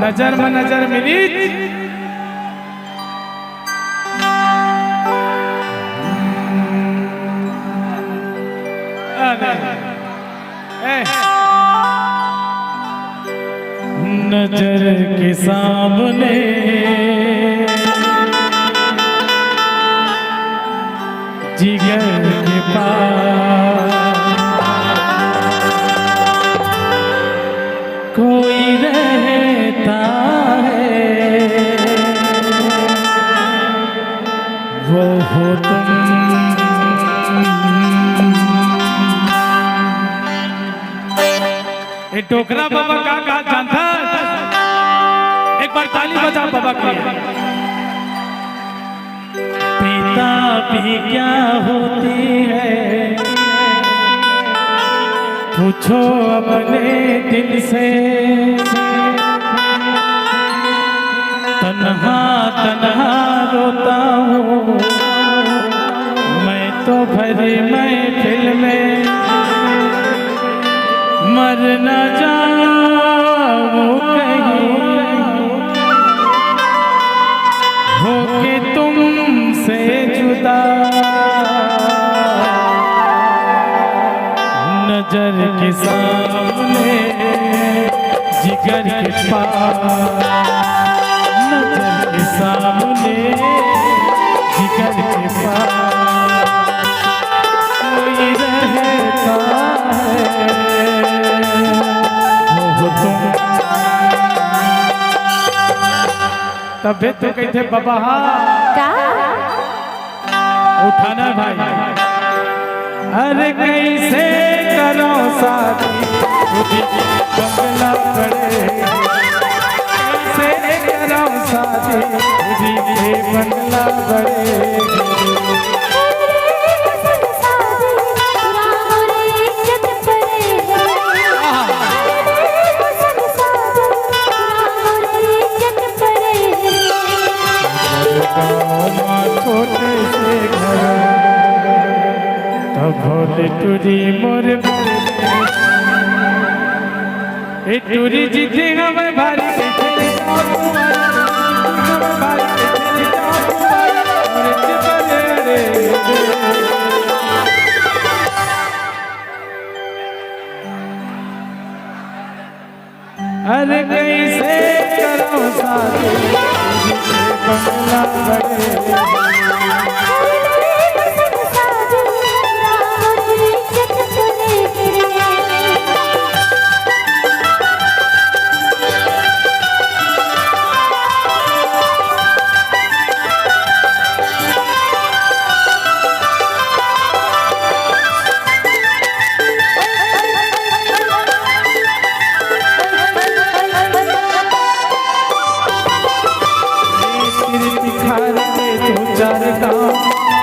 नजर में नजर मिली नजर के सामने जिगर के पास कोई रहता है वो हो तुम। ये टोकरा बाबा का जानता, एक बार ताली बजा बाबा के लिए। पिता भी क्या होती है पूछो अपने दिल से, तन्हा तन्हा रोता हूँ मैं तो भरी महफिल में, मर न जाऊँ कहीं होके तुमसे जुदा। नजर के सामने जिगर के पास, नजर के सामने जिगर के पास कोई रहता है वो तुम। तबे तो कहते बाबा उठाना भाई। अरे कैसे करो शादी बंगला बड़े, कैसे करो शादी बंगला बड़े। छोटे से घर तब भोले टूरी मोर टूरी जीते हमें भारी अरे कैसे करो शादी बंगला बड़े।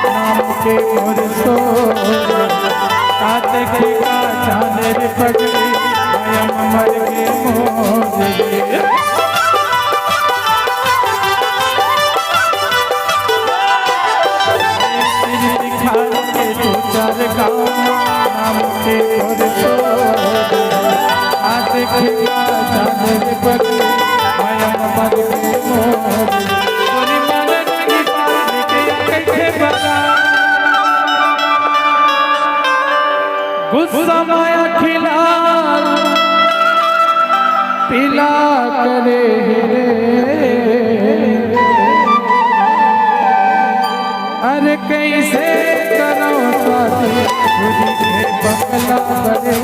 नाम के मोर सो काते के का चांदर पगड़ी स्वयं मर के मोर दिखा के दो चार गाँव नाम के मोर सो काते के का चांदर पगड़ी स्वयं मर के मोर। गुस्सा माया खिला पिला करे अरे कैसे करो शादी बंगला बड़े।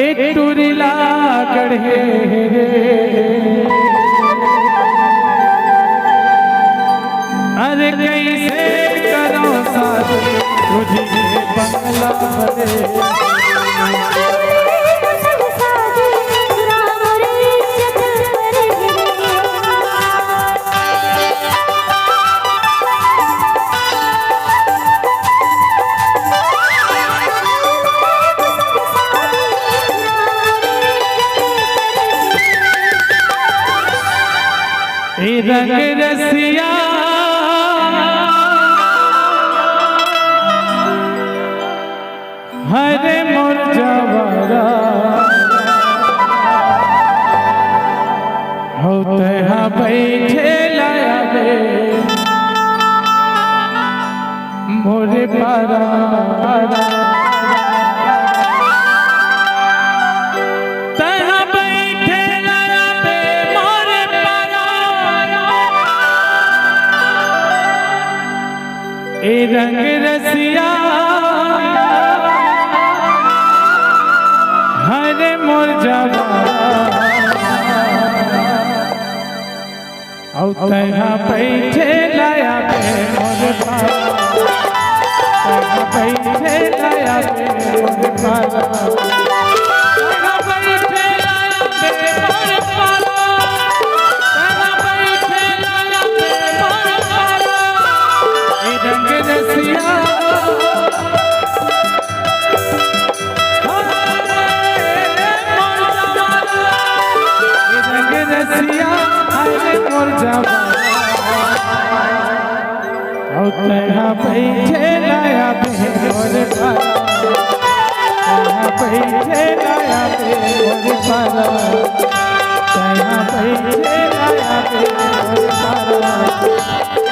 एक टूरिला कढ़े रे अरे कैसे करो साथ तुझे बंगला बने रंग रसिया हरे मोर जवारा होते हाँ बैठे लाया बे मोरे पारा ए रंग रसिया हरे मोर जवारा बैठे लाया पे मोर पारा बैठे लाया पे मोर पारा बैठे लाया पे मोर पारा बैठे लाया पे मोर पारा रंग रसिया रंग रसिया हरे मोर जवारा बैठे लाया पे मोर पारा बैठे लाया पे मोर पारा बैठे लाया पे मोर पारा